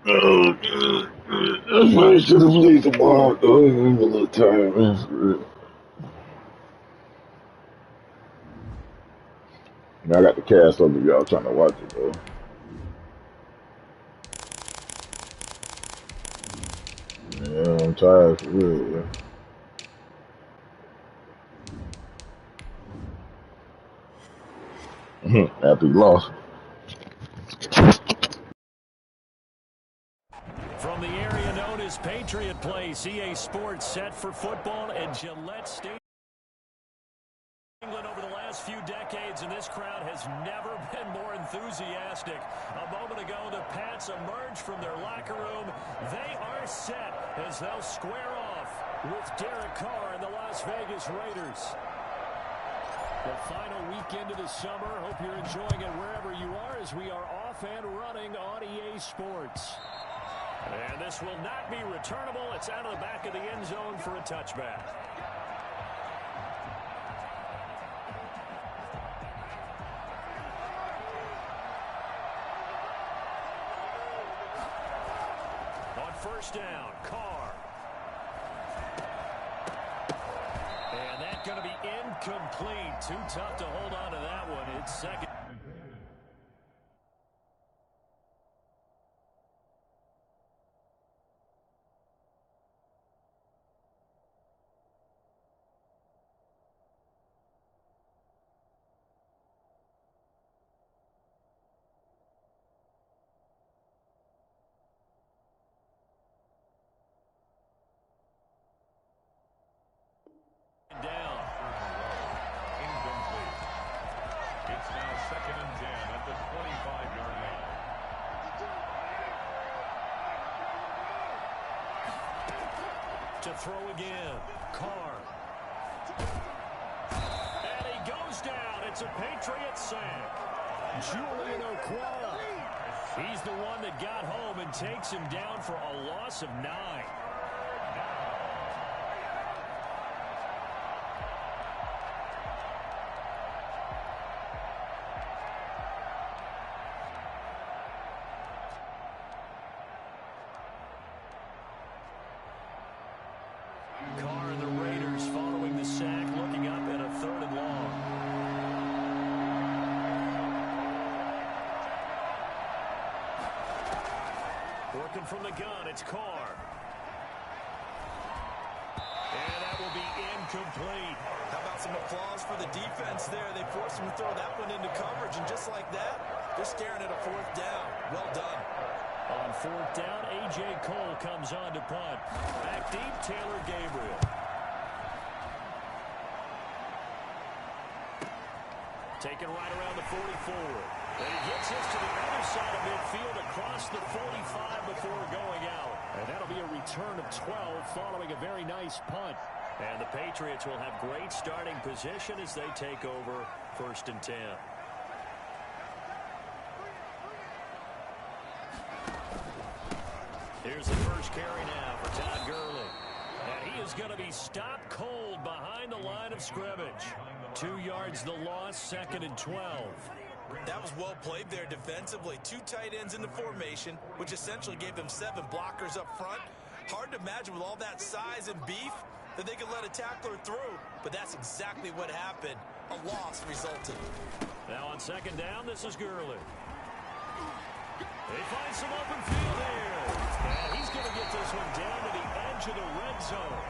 Oh, I probably should have played tomorrow, though. I'm a little tired, man, for real. I got the cast on if y'all trying to watch it, though. Yeah, I'm tired, for real, yeah. After he lost. From the area known as Patriot Place, EA Sports set for football at Gillette Stadium. England over the last few decades, and this crowd has never been more enthusiastic. A moment ago, the Pats emerged from their locker room. They are set as they'll square off with Derek Carr and the Las Vegas Raiders. The final weekend of the summer. Hope you're enjoying it wherever you are as we are off and running on EA Sports. And this will not be returnable. It's out of the back of the end zone for a touchback. First down, Carr. And that's going to be incomplete. Too tough to hold on to that one. It's second. Down. Incomplete. It's now 2nd and 10 at the 25-yard line. To throw again. Carr. And he goes down. It's a Patriot sack. Julian Okwara. He's the one that got home and takes him down for a loss of 9. Carr and the Raiders following the sack, looking up at a 3rd and long. Working from the gun, it's Carr. And that will be incomplete. How about some applause for the defense there? They forced him to throw that one into coverage, and just like that, they're staring at a 4th down. Well done. On 4th down, A.J. Cole comes on to punt. Back deep, Taylor Gabriel. Taken right around the 44. And he gets us to the other side of midfield across the 45 before going out. And that'll be a return of 12 following a very nice punt. And the Patriots will have great starting position as they take over 1st and 10. Here's the first carry now for Todd Gurley. And he is going to be stopped cold behind the line of scrimmage. 2 yards the loss, 2nd and 12. That was well played there defensively. 2 tight ends in the formation, which essentially gave them 7 blockers up front. Hard to imagine with all that size and beef that they could let a tackler through, but that's exactly what happened. A loss resulted. Now on 2nd down, this is Gurley. They find some open field here. And he's going to get this one down to the edge of the red zone.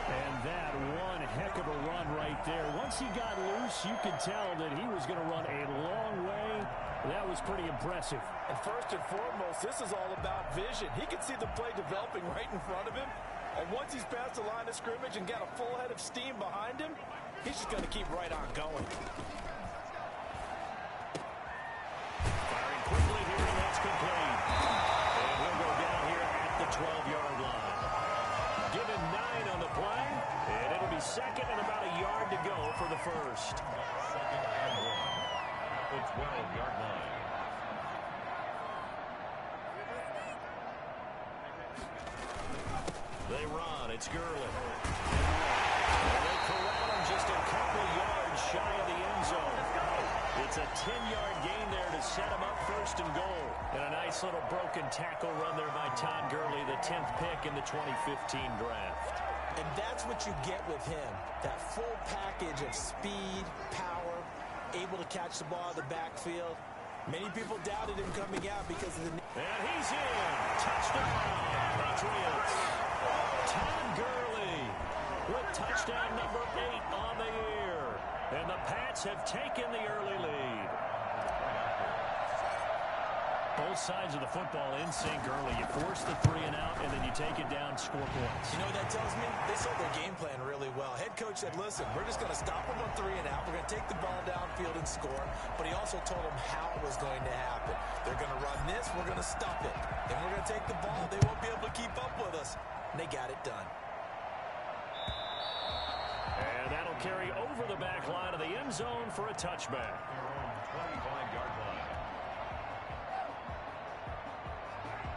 And that one heck of a run right there. Once he got loose, you could tell that he was going to run a long way. That was pretty impressive. And first and foremost, this is all about vision. He could see the play developing right in front of him. And once he's past the line of scrimmage and got a full head of steam behind him, he's just going to keep right on going. Firing quickly here, and that's complete. And he'll go down here at the 12-yard line. Given 9 on the play, and it'll be 2nd and about a yard to go for the first. 2nd and 1 at the 12-yard line. They run. It's Gurley. And they corral him just a couple yards shy of the end zone. It's a 10-yard gain there to set him up first and goal. And a nice little broken tackle run there by Todd Gurley, the 10th pick in the 2015 draft. And that's what you get with him, that full package of speed, power, able to catch the ball in the backfield. Many people doubted him coming out because of the... And he's in. Touchdown, Patriots. Todd Gurley with touchdown number 8 on the year. And the Pats have taken the early lead. Both sides of the football in sync early. You force the 3 and out, and then you take it down, score points. You know what that tells me? They sold their game plan really well. Head coach said, listen, we're just going to stop them on 3 and out. We're going to take the ball downfield and score. But he also told them how it was going to happen. They're going to run this. We're going to stop it. Then we're going to take the ball. They won't be able to keep up with us. And they got it done. And that'll carry over the back line of the end zone for a touchback. 25-yard line.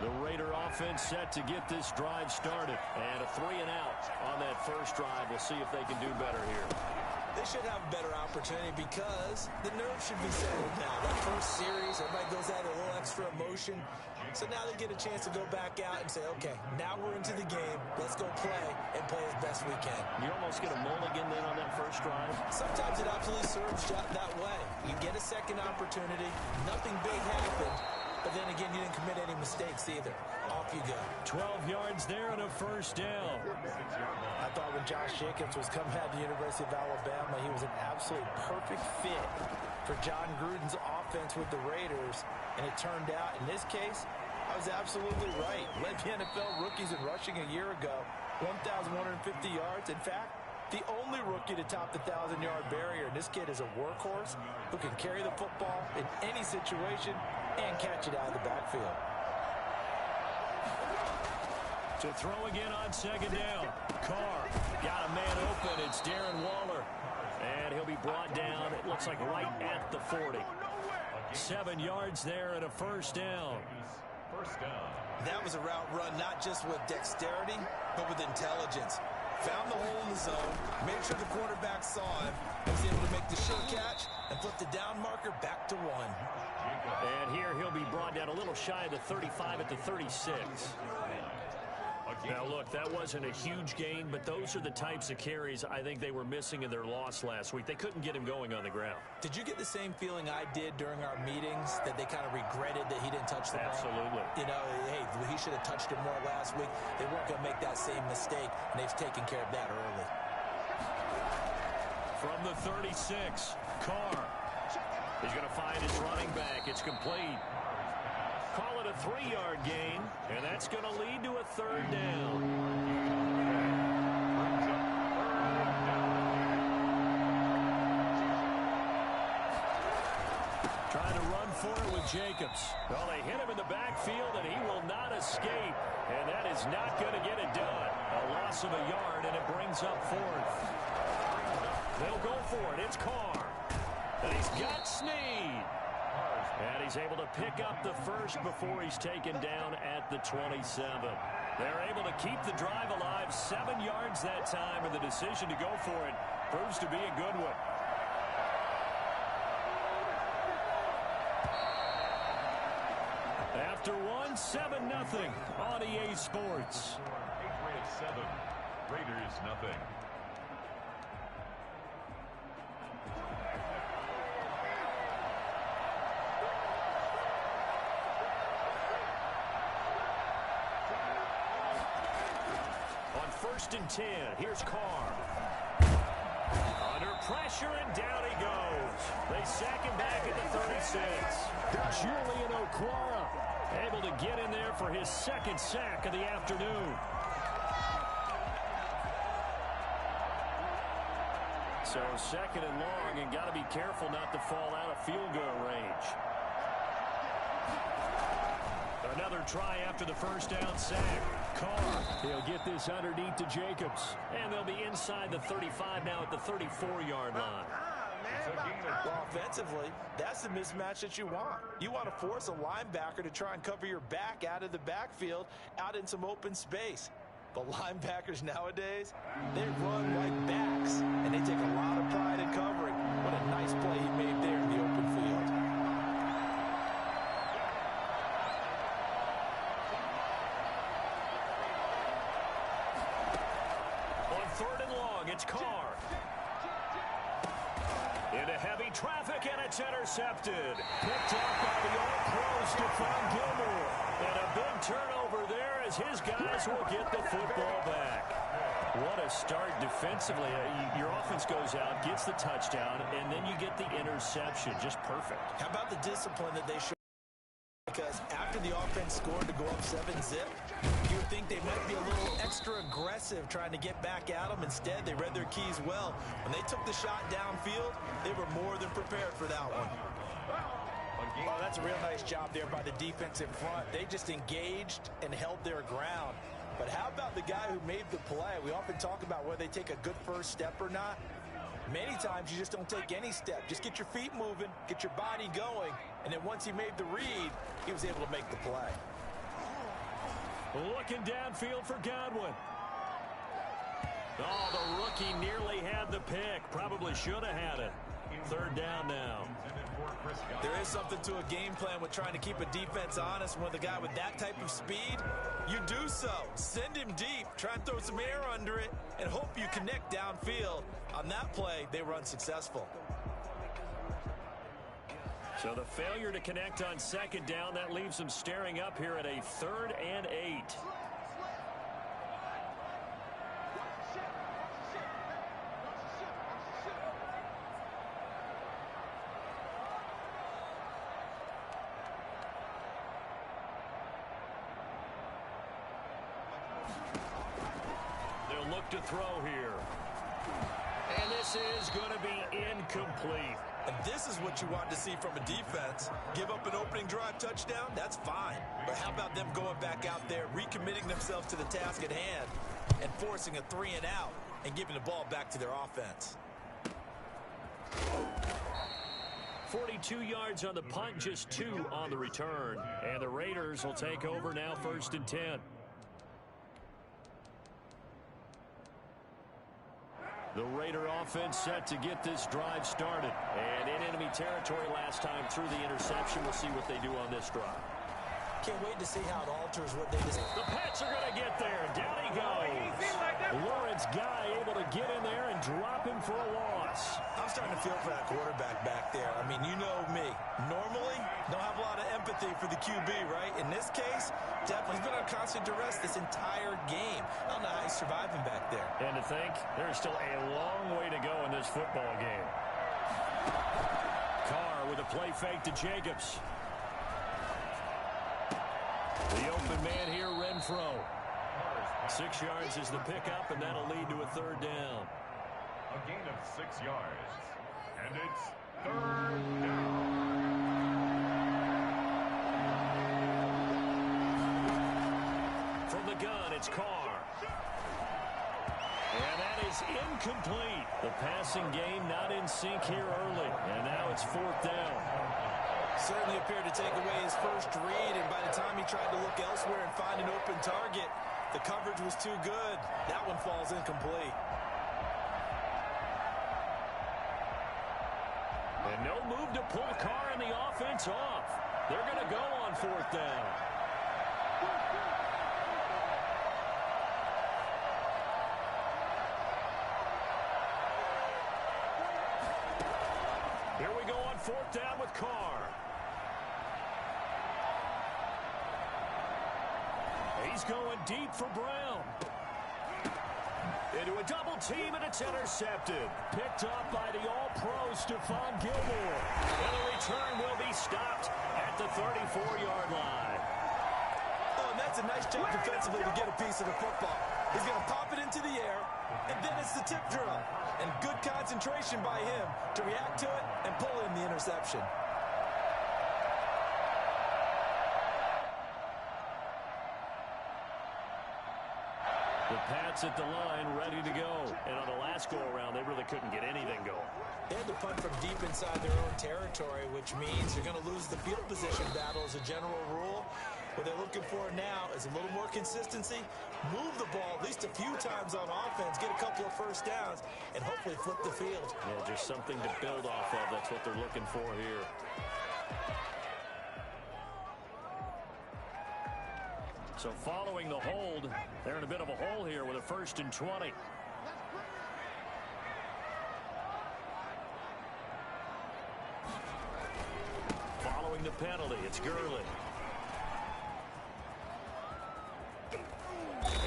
The Raider offense set to get this drive started. And a 3 and out on that first drive. We'll see if they can do better here. They should have a better opportunity because the nerves should be settled now. That first series, everybody goes out a little extra emotion. So now they get a chance to go back out and say, okay, now we're into the game. Let's go play and play as best we can. You almost get a mulligan then on that first drive. Sometimes it absolutely serves that way. You get a second opportunity. Nothing big happened. But then again, you didn't commit any mistakes either. Off you go. 12 yards there and a first down. I thought when Josh Jacobs was coming out of the University of Alabama, he was an absolute perfect fit for John Gruden's offense with the Raiders. And it turned out, in this case, I was absolutely right. Led the NFL rookies in rushing a year ago. 1,150 yards. In fact, the only rookie to top the 1,000-yard barrier. And this kid is a workhorse who can carry the football in any situation and catch it out of the backfield. To throw again on second down. Carr got a man open. It's Darren Waller. And he'll be brought down, it looks like right at the 40. 7 yards there and a first down. First down. That was a route run not just with dexterity, but with intelligence. Found the hole in the zone, made sure the quarterback saw him, and was able to make the show catch and flip the down marker back to 1. And here he'll be brought down a little shy of the 35 at the 36. Now, look, that wasn't a huge gain, but those are the types of carries I think they were missing in their loss last week. They couldn't get him going on the ground. Did you get the same feeling I did during our meetings, that they kind of regretted that he didn't touch the ball? Absolutely. You know, hey, he should have touched it more last week. They weren't going to make that same mistake, and they've taken care of that early. From the 36, Carr. He's going to find his running back. It's complete. Call it a 3-yard gain, and that's going to lead to a third down. Trying to run for it with Jacobs. Well, they hit him in the backfield, and he will not escape. And that is not going to get it done. A loss of a yard, and it brings up fourth. They'll go for it. It's Carr. And he's got Snead. And he's able to pick up the first before he's taken down at the 27. They're able to keep the drive alive. 7 yards that time, and the decision to go for it proves to be a good one. After one, 7-0 on EA Sports. Patriots 7, Raiders nothing. First and 10. Here's Carr. Under pressure, and down he goes. They sack him back at the 36. Julian Okwara able to get in there for his second sack of the afternoon. So second and long, and got to be careful not to fall out of field goal range. Another try after the first down sack. Carr, he'll get this underneath to Jacobs. And they'll be inside the 35 now at the 34-yard line. Well, offensively, that's the mismatch that you want. You want to force a linebacker to try and cover your back out of the backfield, out in some open space. But linebackers nowadays, they run like backs, and they take a lot of pride in covering. What a nice play he made there in the open field. On 3rd and long, it's Carr. Into heavy traffic, and it's intercepted. Picked up by the All-Pro Stephon Gilmore. And a big turnover there as his guys will get the football back. What a start defensively. Your offense goes out, gets the touchdown, and then you get the interception. Just perfect. How about the discipline that they showed? Because after the offense scored to go up 7-zip, you would think they might be a little extra aggressive trying to get back at them. Instead, they read their keys well. When they took the shot downfield, they were more than prepared for that one. Oh, that's a real nice job there by the defense in front. They just engaged and held their ground. But how about the guy who made the play? We often talk about whether they take a good first step or not. Many times you just don't take any step. Just get your feet moving, get your body going, and then once he made the read, he was able to make the play. Looking downfield for Godwin. Oh, the rookie nearly had the pick. Probably should have had it. 3rd down now. There is something to a game plan with trying to keep a defense honest. With a guy with that type of speed, you do so. Send him deep. Try and throw some air under it and hope you connect downfield. On that play, they were unsuccessful. So the failure to connect on 2nd down, that leaves them staring up here at a 3rd and 8. They'll look to throw here. And this is going to be incomplete. And this is what you want to see from a defense. Give up an opening drive touchdown, that's fine. But how about them going back out there, recommitting themselves to the task at hand, and forcing a 3 and out, and giving the ball back to their offense. 42 yards on the punt, just 2 on the return. And the Raiders will take over now, 1st and 10. The Raider offense set to get this drive started. And in enemy territory last time through the interception. We'll see what they do on this drive. Can't wait to see how it alters what they do. The Pats are going to get there. Down he goes. Lawrence Guy able to get in there and drop him for a loss. I'm starting to feel for that quarterback back there. I mean, you know me. Normally, don't have a lot of empathy for the QB, right? In this case, definitely he's been on constant duress this entire game. I don't know how he's surviving back there. And to think, there's still a long way to go in this football game. Carr with a play fake to Jacobs. The open man here, Renfro. 6 yards is the pickup, and that'll lead to a 3rd down. A gain of 6 yards. And it's 3rd down. From the gun, it's Carr. And that is incomplete. The passing game not in sync here early. And now it's 4th down. Certainly appeared to take away his first read, and by the time he tried to look elsewhere and find an open target, the coverage was too good. That one falls incomplete. And no move to pull Carr and the offense off. They're going to go on 4th down. Here we go on 4th down with Carr. He's going deep for Brown. Into a double team, and it's intercepted. Picked up by the All-Pro Stephon Gilmore. And the return will be stopped at the 34-yard line. Oh, and that's a nice job defensively to get a piece of the football. He's going to pop it into the air, and then it's the tip drill. And good concentration by him to react to it and pull in the interception. The Pats at the line, ready to go. And on the last go-around, they really couldn't get anything going. They had to punt from deep inside their own territory, which means you're going to lose the field position battle as a general rule. What they're looking for now is a little more consistency, move the ball at least a few times on offense, get a couple of first downs, and hopefully flip the field. Yeah, just something to build off of. That's what they're looking for here. So following the hold, they're in a bit of a hole here with a 1st and 20. Following the penalty, it's Gurley.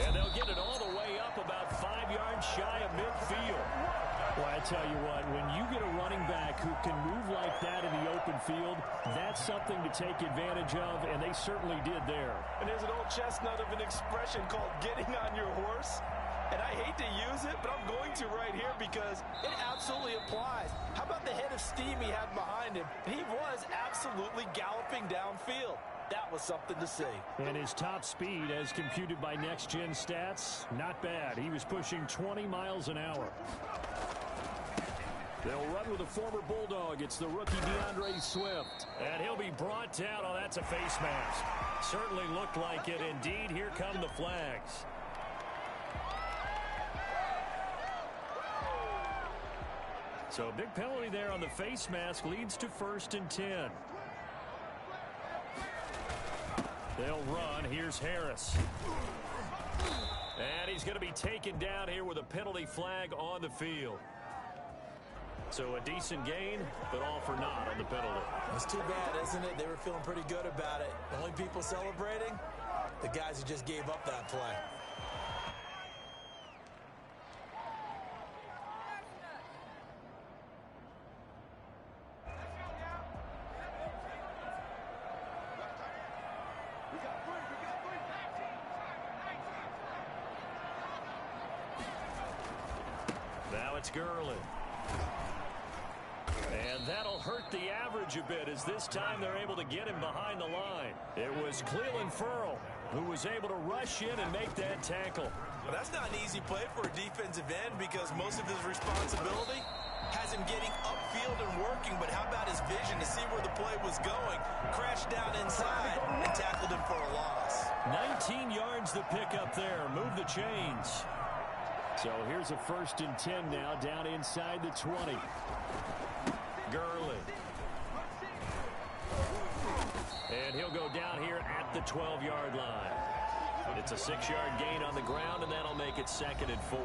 And they'll get it all the way up about 5 yards shy of midfield. Well, I tell you what, when you get a running back who can move like that in the open field, that's something to take advantage of, and they certainly did there. And there's an old chestnut of an expression called getting on your horse. And I hate to use it, but I'm going to right here because it absolutely applies. How about the head of steam he had behind him? He was absolutely galloping downfield. That was something to see. And his top speed, as computed by Next Gen Stats, not bad. He was pushing 20 miles an hour. They'll run with a former Bulldog. It's the rookie DeAndre Swift. And he'll be brought down. Oh, that's a face mask. Certainly looked like it. Indeed, here come the flags. So a big penalty there on the face mask leads to 1st and 10. They'll run. Here's Harris. And he's going to be taken down here with a penalty flag on the field. So a decent gain, but all for naught on the penalty. It's too bad, isn't it? They were feeling pretty good about it. The only people celebrating, the guys who just gave up that play. Now it's Gurley. And that'll hurt the average a bit as this time they're able to get him behind the line. It was Clelin Ferrell who was able to rush in and make that tackle. Well, that's not an easy play for a defensive end because most of his responsibility has him getting upfield and working, but how about his vision to see where the play was going? Crashed down inside and tackled him for a loss. 19 yards the pick up there. Move the chains. So here's a 1st and 10 now down inside the 20. Gurley. And he'll go down here at the 12-yard line. It's a 6-yard gain on the ground, and that'll make it 2nd and 4.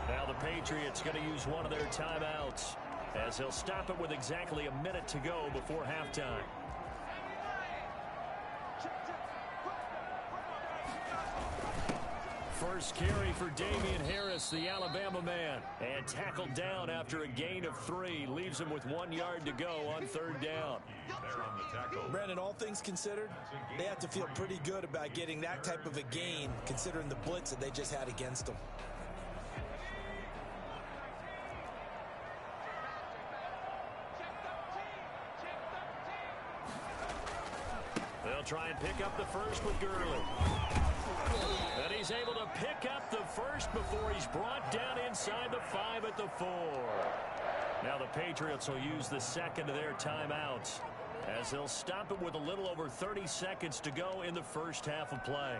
Now the Patriots going to use one of their timeouts as he'll stop it with exactly a minute to go before halftime. First carry for Damian Harris, the Alabama man. And tackled down after a gain of 3. Leaves him with 1 yard to go on 3rd down. Brandon, all things considered, they have to feel pretty good about getting that type of a gain considering the blitz that they just had against them. They'll try and pick up the first with Gurley. And he's able to pick up the first before he's brought down inside the 5 at the 4. Now the Patriots will use the second of their timeouts as they'll stop it with a little over 30 seconds to go in the first half of play.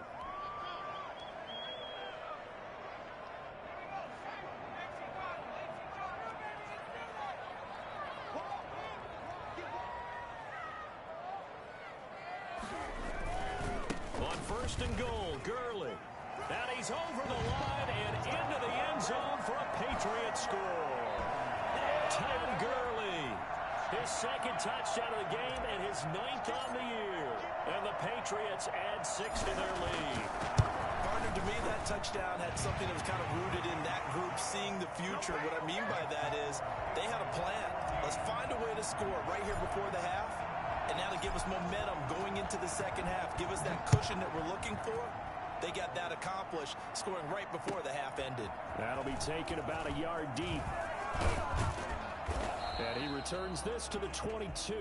On 1st and goal, Gurley. And he's over the line and into the end zone for a Patriot score. Tom Gurley, his 2nd touchdown of the game and his 9th on the year. And the Patriots add 6 to their lead. Partner, to me, that touchdown had something that was kind of rooted in that group seeing the future. What I mean by that is they had a plan. Let's find a way to score right here before the half. And now to give us momentum going into the second half, give us that cushion that we're looking for. They got that accomplished, scoring right before the half ended. That'll be taken about a yard deep. And he returns this to the 22.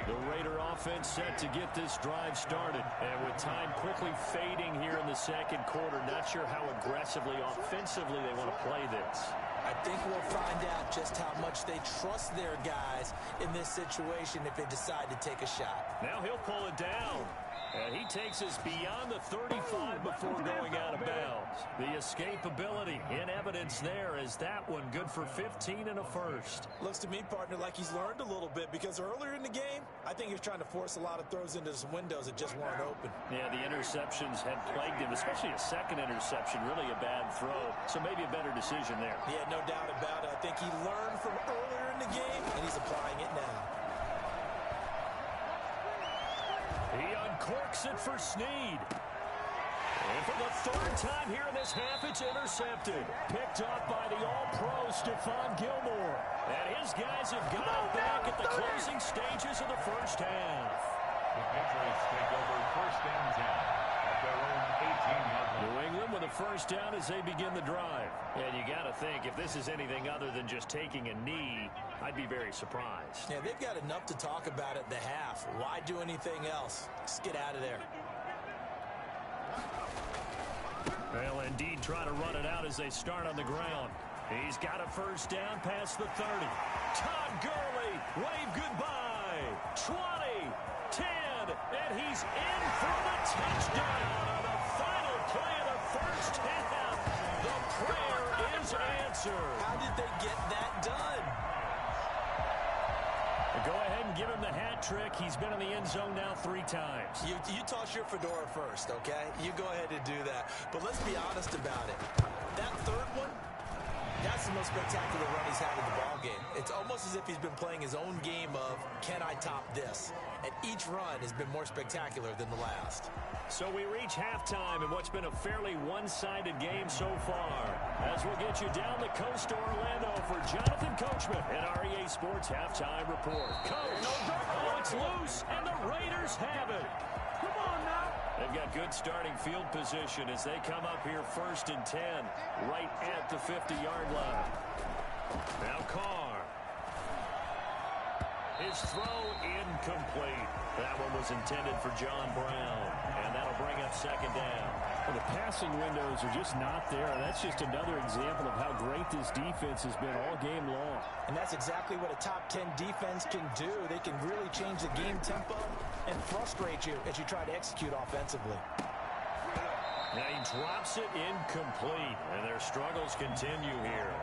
The Raider offense set to get this drive started. And with time quickly fading here in the second quarter, not sure how aggressively, offensively they want to play this. I think we'll find out just how much they trust their guys in this situation if they decide to take a shot. Now he'll pull it down. And he takes us beyond the 35 before going out of bounds. The escapability in evidence there as that one good for 15 and a first. Looks to me, partner, like he's learned a little bit because earlier in the game, I think he was trying to force a lot of throws into some windows that just weren't open. Yeah, the interceptions had plagued him, especially a second interception, really a bad throw. So maybe a better decision there. Yeah, no doubt about it. I think he learned from earlier in the game, and he's applying it now. He uncorks it for Snead. And for the third time here in this half, it's intercepted. Picked up by the All-Pro Stephon Gilmore. And his guys have got it back at the closing stages of the first half. The Patriots take over first and 10 at their own 18-yard line. New England with a first down as they begin the drive. And you got to think, if this is anything other than just taking a knee, I'd be very surprised. Yeah, they've got enough to talk about at the half. Why do anything else? Just get out of there. They'll indeed try to run it out as they start on the ground. He's got a first down past the 30. Todd Gurley, wave goodbye. 20, 10, and he's in for the touchdown on the final play of the first half. The prayer is answered. How did they get that done? Go ahead and give him the hat trick. He's been in the end zone now 3 times. You toss your fedora first, okay? You go ahead and do that. But let's be honest about it. That third one, that's the most spectacular run he's had in the ballgame. It's almost as if he's been playing his own game of, can I top this? And each run has been more spectacular than the last. So we reach halftime in what's been a fairly one-sided game so far. As we'll get you down the coast to Orlando for Jonathan Coachman at REA Sports Halftime Report. Coach, oh, it's loose, and the Raiders have it. Come on now. They've got good starting field position as they come up here first and 10, right at the 50-yard line. Now Carr. His throw incomplete. That one was intended for John Brown, and that'll bring up second down. Well, the passing windows are just not there. That's just another example of how great this defense has been all game long. And that's exactly what a top 10 defense can do. They can really change the game tempo and frustrate you as you try to execute offensively. Now he drops it incomplete, and their struggles continue here.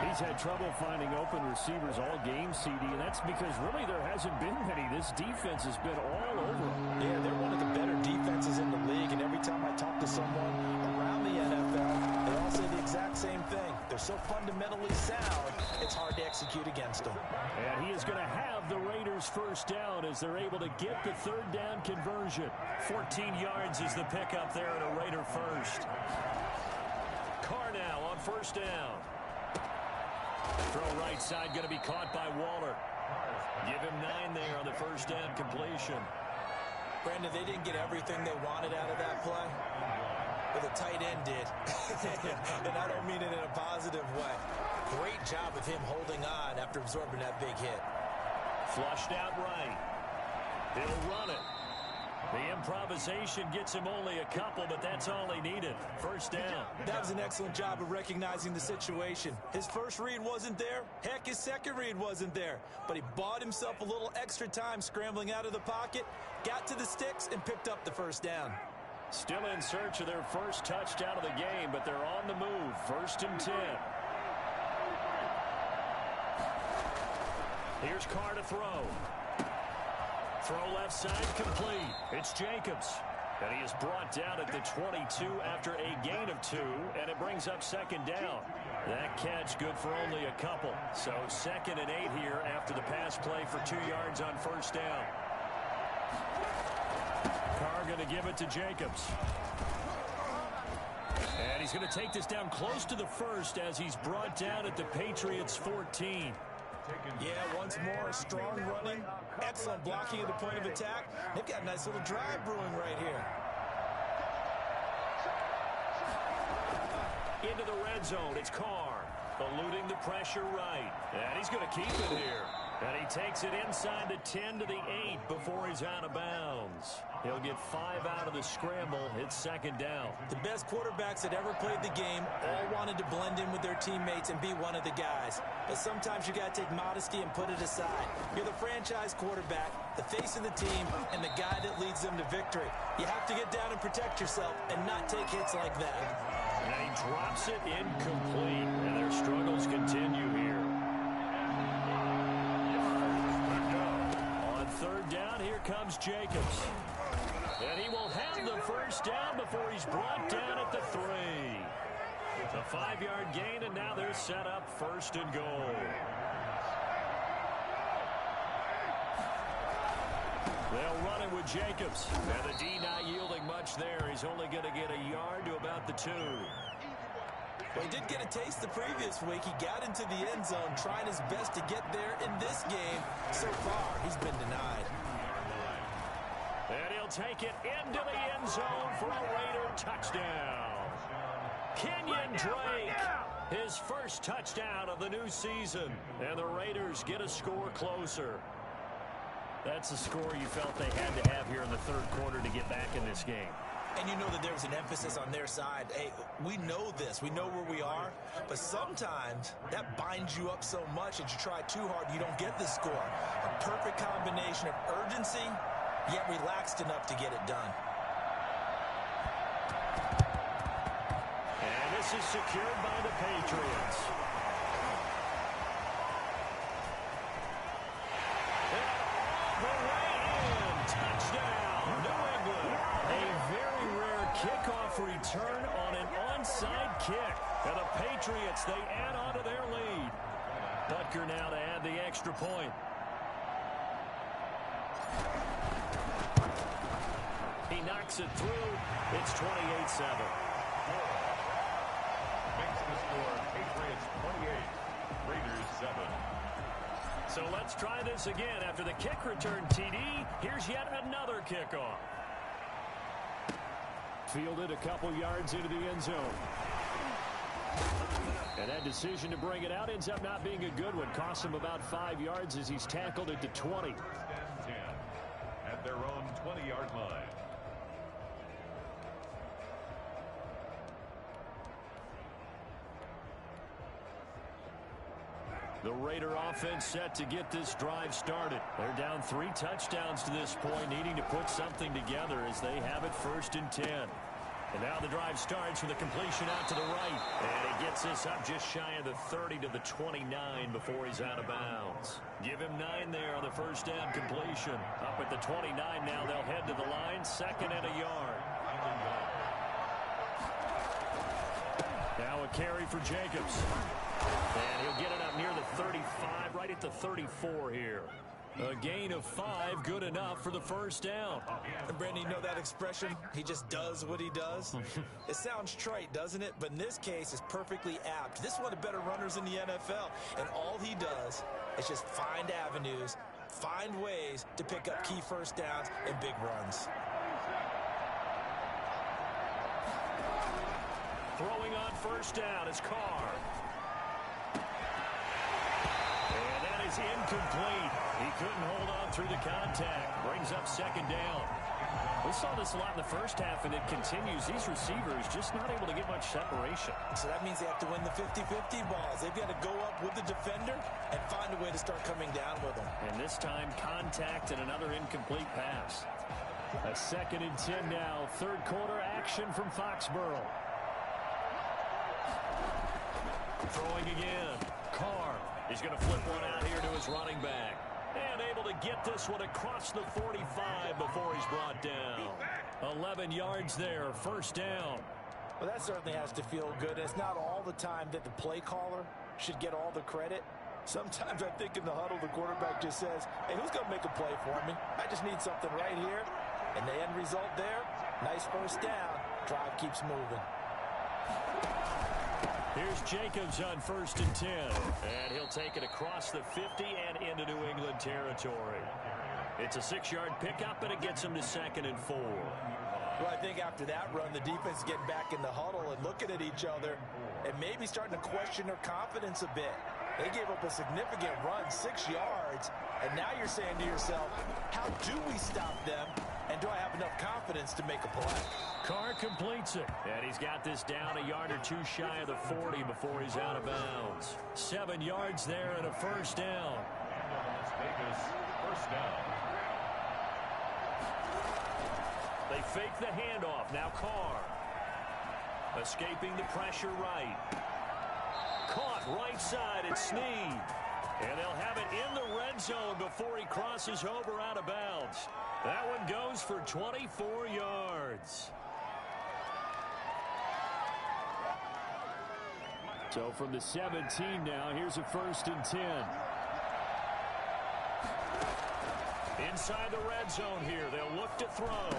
He's had trouble finding open receivers all game, CD, and that's because really there hasn't been many. This defense has been all over them. Yeah, they're one of the better defenses in the league, and every time I talk to someone around the NFL, they all say the exact same thing. They're so fundamentally sound, it's hard to execute against them. And he is going to have the Raiders first down as they're able to get the third down conversion. 14 yards is the pickup there at a Raider first. Carr now on first down. Throw right side going to be caught by Waller. Give him 9 there on the first down completion. Brandon, they didn't get everything they wanted out of that play, but the tight end did. And I don't mean it in a positive way. Great job of him holding on after absorbing that big hit. Flushed out right. He'll run it. The improvisation gets him only a couple, but that's all he needed. First down. That was an excellent job of recognizing the situation. His first read wasn't there. Heck, his second read wasn't there. But he bought himself a little extra time scrambling out of the pocket, got to the sticks, and picked up the first down. Still in search of their first touchdown of the game, but they're on the move. First and 10. Here's Carr to throw. Throw left side complete. It's Jacobs. And he is brought down at the 22 after a gain of 2, and it brings up second down. That catch good for only a couple. So second and 8 here after the pass play for 2 yards on first down. Carr going to give it to Jacobs. And he's going to take this down close to the first as he's brought down at the Patriots 14. Yeah, once more, strong running, excellent blocking at the point of attack. They've got a nice little drive brewing right here. Into the red zone, it's Carr, eluding the pressure right. And he's going to keep it here. And he takes it inside the 10 to the 8 before he's out of bounds. He'll get 5 out of the scramble. It's second down. The best quarterbacks that ever played the game all wanted to blend in with their teammates and be one of the guys. But sometimes you got to take modesty and put it aside. You're the franchise quarterback, the face of the team, and the guy that leads them to victory. You have to get down and protect yourself and not take hits like that. And he drops it incomplete. And their struggles continue here. On third down, here comes Jacobs. And he will have the first down before he's brought down at the 3. It's a 5-yard gain, and now they're set up first and goal. They'll run it with Jacobs. And the D not yielding much there. He's only going to get a yard to about the 2. Well, he did get a taste the previous week. He got into the end zone trying his best to get there in this game. So far, he's been denied. And he'll take it into the end zone for a Raider touchdown. Kenyon Drake, his first touchdown of the new season. And the Raiders get a score closer. That's the score you felt they had to have here in the third quarter to get back in this game. And you know that there was an emphasis on their side. Hey, we know this. We know where we are. But sometimes that binds you up so much that you try too hard, you don't get the score. A perfect combination of urgency, yet relaxed enough to get it done. And this is secured by the Patriots. And all the way in. Touchdown, New England. A very rare kickoff return on an onside kick. And the Patriots, they add on to their lead. Butker now to add the extra point. He knocks it through. It's 28-7. Makes the score Patriots 28, Raiders 7. So let's try this again. After the kick return TD, here's yet another kickoff. Fielded a couple yards into the end zone. And that decision to bring it out ends up not being a good one. Costs him about 5 yards as he's tackled at the 20. 10 at their own 20-yard line. The Raider offense set to get this drive started. They're down 3 touchdowns to this point, needing to put something together as they have it first and 10. And now the drive starts with a completion out to the right. And he gets this up just shy of the 30 to the 29 before he's out of bounds. Give him 9 there on the first down completion. Up at the 29 now, they'll head to the line, 2nd and a yard. Now a carry for Jacobs. And he'll get it up near the 35, right at the 34 here. A gain of 5, good enough for the first down. And Brandon, you know that expression? He just does what he does. It sounds trite, doesn't it? But in this case, it's perfectly apt. This is one of the better runners in the NFL. And all he does is just find avenues, find ways to pick up key first downs and big runs. Throwing on first down is Carr. And that is incomplete. He couldn't hold on through the contact. Brings up 2nd down. We saw this a lot in the first half, and it continues. These receivers just not able to get much separation. So that means they have to win the 50-50 balls. They've got to go up with the defender and find a way to start coming down with them. And this time, contact and another incomplete pass. A 2nd and 10 now. Third quarter action from Foxborough. Throwing again. Carr is going to flip one out here to his running back. And able to get this one across the 45 before he's brought down. 11 yards there, first down. Well, that certainly has to feel good. It's not all the time that the play caller should get all the credit. Sometimes I think in the huddle, the quarterback just says, hey, who's going to make a play for me? I just need something right here. And the end result there, nice first down. Drive keeps moving. Here's Jacobs on 1st and 10. And he'll take it across the 50 and into New England territory. It's a 6-yard pickup, and it gets him to 2nd and 4. Well, I think after that run, the defense getting back in the huddle and looking at each other and maybe starting to question their confidence a bit. They gave up a significant run, 6 yards, and now you're saying to yourself, how do we stop them, and do I have enough confidence to make a play? Carr completes it, and he's got this down a yard or two shy of the 40 before he's out of bounds. 7 yards there and a first down. And a Las Vegas first down. They fake the handoff. Now Carr. Escaping the pressure right. Caught right side. It's Snead. And they'll have it in the red zone before he crosses over out of bounds. That one goes for 24 yards. So from the 17 now, here's a 1st and 10. Inside the red zone here. They'll look to throw.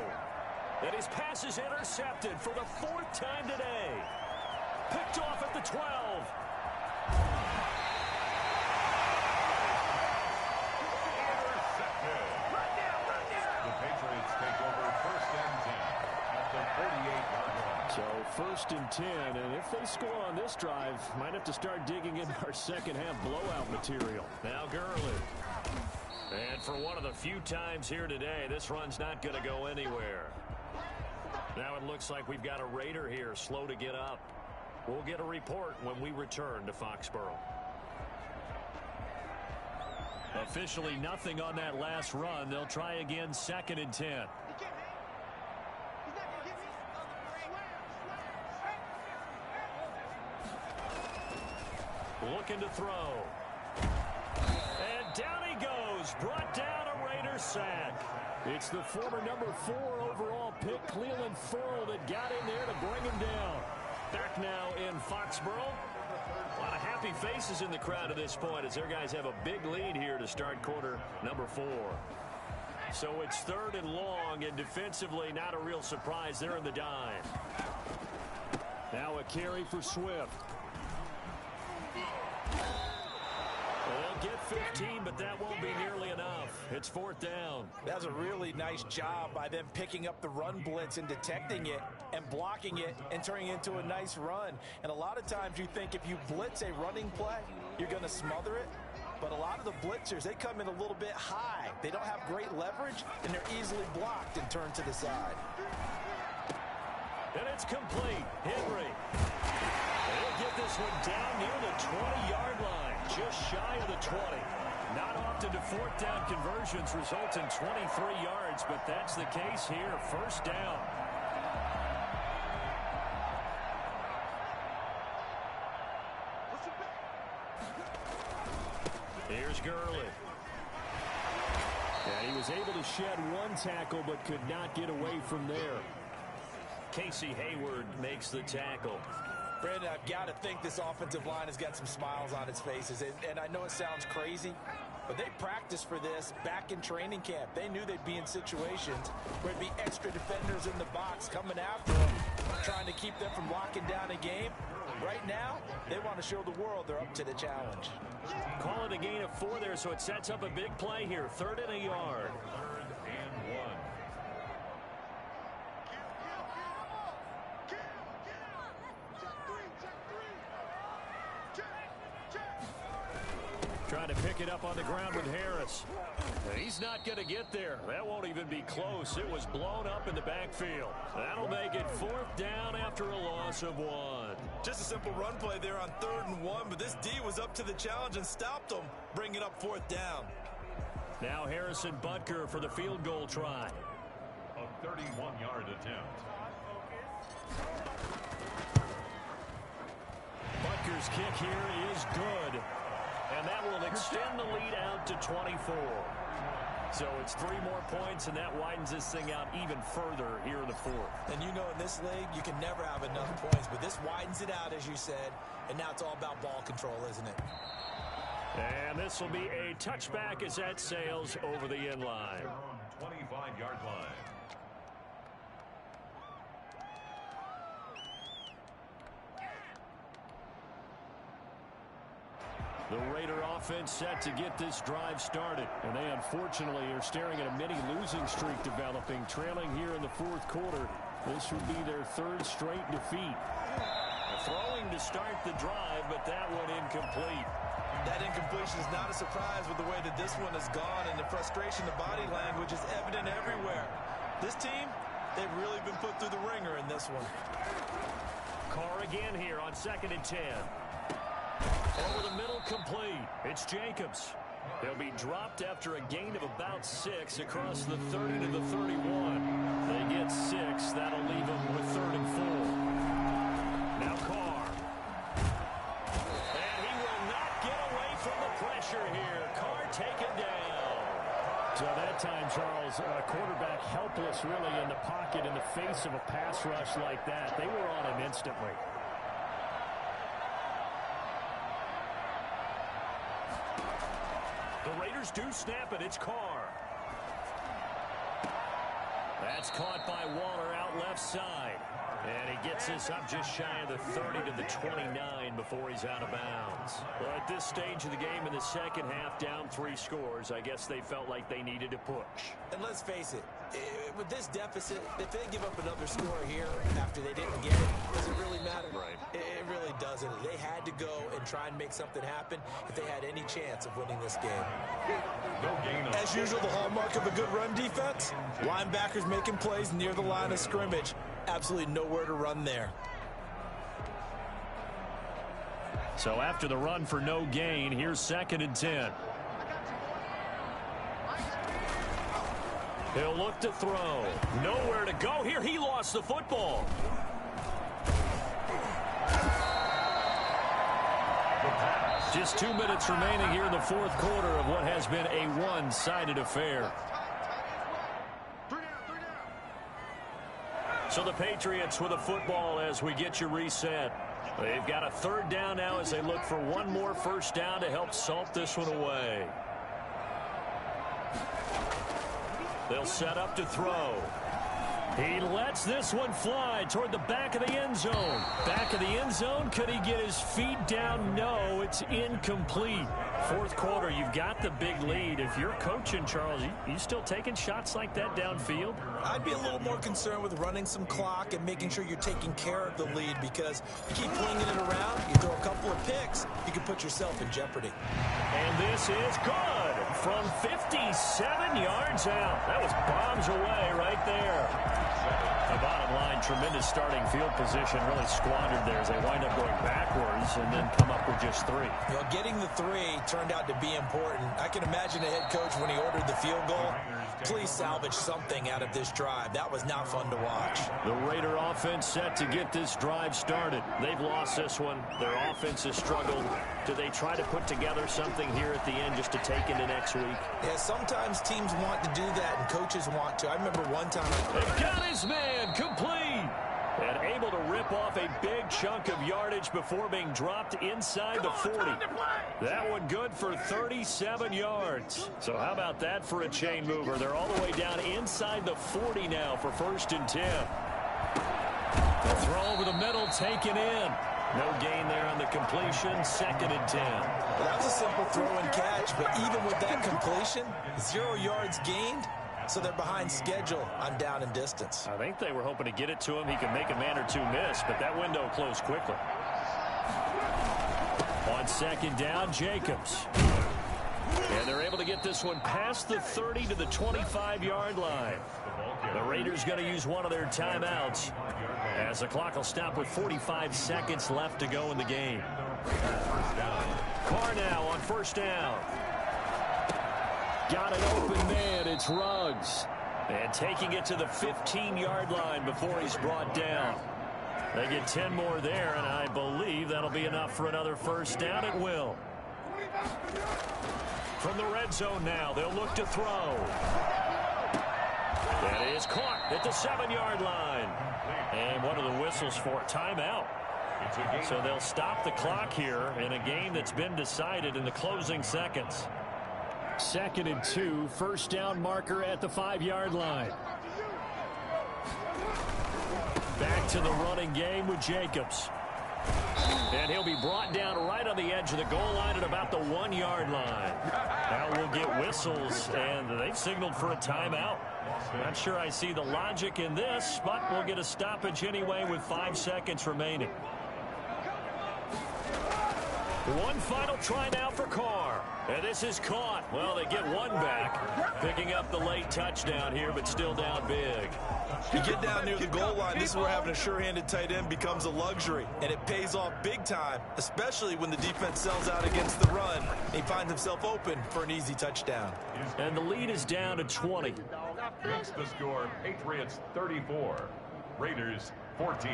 And his pass is intercepted for the 4th time today. Picked off at the 12. Intercepted. The Patriots take over 1st and 10 at the 48-yard line. So 1st and 10, and if they score on this drive, might have to start digging into our second half blowout material. Now Gurley. And for one of the few times here today, this run's not going to go anywhere. Now it looks like we've got a Raider here, slow to get up. We'll get a report when we return to Foxborough. Officially nothing on that last run. They'll try again, 2nd and 10. Looking to throw. And down he goes. Brought down a Raider sack. It's the former number 4 overall pick, Cleveland Ferrell, that got in there to bring him down. Back now in Foxborough. A lot of happy faces in the crowd at this point as their guys have a big lead here to start quarter number 4. So it's 3rd and long, and defensively not a real surprise. They're in the dime. Now a carry for Swift. They'll get 15, but that won't be nearly enough. It's 4th down. That's a really nice job by them picking up the run blitz and detecting it and blocking it and turning it into a nice run. And a lot of times you think if you blitz a running play, you're going to smother it. But a lot of the blitzers, they come in a little bit high. They don't have great leverage, and they're easily blocked and turned to the side. And it's complete. Henry. They'll get this one down near the 20-yard line, just shy of the 20. Not often do 4th down conversions result in 23 yards, but that's the case here. 1st down. Here's Gurley. And he was able to shed 1 tackle, but could not get away from there. Casey Hayward makes the tackle. Brandon, I've got to think this offensive line has got some smiles on its faces. And I know it sounds crazy, but they practiced for this back in training camp. They knew they'd be in situations where there'd be extra defenders in the box coming after them, trying to keep them from locking down a game. Right now, they want to show the world they're up to the challenge. Call it a gain of 4 there, so it sets up a big play here. 3rd and a yard. 3rd and 1. Trying to pick it up on the ground with Harris. And he's not going to get there. That won't even be close. It was blown up in the backfield. That'll make it 4th down after a loss of 1. Just a simple run play there on 3rd and 1, but this D was up to the challenge and stopped them, bringing up 4th down. Now Harrison Butker for the field goal try. A 31-yard attempt. Butker's kick here is good. And that will extend the lead out to 24. So it's 3 more points, and that widens this thing out even further here in the 4th. And you know in this league, you can never have enough points, but this widens it out, as you said, and now it's all about ball control, isn't it? And this will be a touchback as that sails over the end line. 25-yard line. The Raider offense set to get this drive started. And they unfortunately are staring at a mini losing streak developing, trailing here in the 4th quarter. This would be their 3rd straight defeat. Throwing to start the drive, but that one incomplete. That incompletion is not a surprise with the way that this one has gone, and the frustration, the body language is evident everywhere. This team, they've really been put through the ringer in this one. Carr again here on 2nd and 10. Over the middle, complete. It's Jacobs. They'll be dropped after a gain of about 6 across the 30 to the 31. They get 6. That'll leave them with 3rd and 4. Now Carr. And he will not get away from the pressure here. Carr taken down. So that time, Charles, quarterback helpless really in the pocket in the face of a pass rush like that. They were on him instantly. The Raiders do snap it. It's Carr. That's caught by Waller out left side. And he gets this up just shy of the 30 to the 29 before he's out of bounds. Well, at this stage of the game in the second half, down 3 scores, I guess they felt like they needed to push. And let's face it, with this deficit, if they give up another score here after they didn't get it, does it really matter? Right. It really doesn't. They had to go and try and make something happen if they had any chance of winning this game. As usual, the hallmark of a good run defense, linebackers making plays near the line of scrimmage. Absolutely nowhere to run there. So after the run for no gain, here's 2nd and 10. He'll look to throw. Nowhere to go here. He lost the football. Just 2 minutes remaining here in the 4th quarter of what has been a one-sided affair. So the Patriots with a football as we get you reset. They've got a 3rd down now as they look for one more first down to help salt this one away. They'll set up to throw. He lets this one fly toward the back of the end zone. Back of the end zone. Could he get his feet down? No, it's incomplete. 4th quarter, you've got the big lead. If you're coaching, Charles, you still taking shots like that downfield? I'd be a little more concerned with running some clock and making sure you're taking care of the lead, because you keep flinging it around, you throw a couple of picks, you can put yourself in jeopardy. And this is good from 57 yards out. That was bombs away right there. The bottom line, tremendous starting field position, really squandered there as they wind up going backwards and then come up with just 3. You know, getting the 3 turned out to be important. I can imagine the head coach when he ordered the field goal. Please salvage something out of this drive. That was not fun to watch. The Raider offense set to get this drive started. They've lost this one. Their offense has struggled. Do they try to put together something here at the end just to take into next week? Yeah, sometimes teams want to do that and coaches want to. I remember one time. They've got his man complete. And able to rip off a big chunk of yardage before being dropped inside the 40. That one good for 37 yards. So how about that for a chain mover? They're all the way down inside the 40 now for 1st and 10. The throw over the middle taken in. No gain there on the completion. 2nd and 10. Well, that was a simple throw and catch, but even with that completion, 0 yards gained. So they're behind schedule on down and distance. I think they were hoping to get it to him. He could make a man or 2 miss, but that window closed quickly. On 2nd down, Jacobs. And they're able to get this one past the 30 to the 25-yard line. The Raiders going to use one of their timeouts as the clock will stop with 45 seconds left to go in the game. Carr now on 1st down. Got an open man. It's Ruggs. And taking it to the 15-yard line before he's brought down. They get 10 more there, and I believe that'll be enough for another first down. It will. From the red zone now, they'll look to throw. That is caught at the 7-yard line. And what are the whistles for? Timeout. So they'll stop the clock here in a game that's been decided in the closing seconds. 2nd and 2, first down marker at the 5-yard line. Back to the running game with Jacobs. And he'll be brought down right on the edge of the goal line at about the 1-yard line. Now we'll get whistles, and they've signaled for a timeout. Not sure I see the logic in this, but we'll get a stoppage anyway with 5 seconds remaining. One final try now for Carr. And this is caught. Well, they get one back. Picking up the late touchdown here, but still down big. You get down near the goal line, this is where having a sure-handed tight end becomes a luxury. And it pays off big time, especially when the defense sells out against the run. He finds himself open for an easy touchdown. And the lead is down to 20. Makes the score Patriots 34, Raiders 14.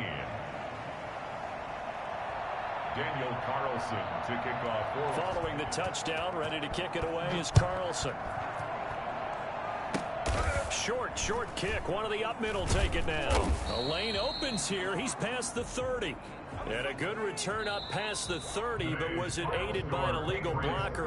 Daniel Carlson to kick off forward. Following the touchdown, ready to kick it away is Carlson. Short kick. One of the up middle take it now. The lane opens here. He's past the 30. And a good return up past the 30, but was it aided by an illegal blocker?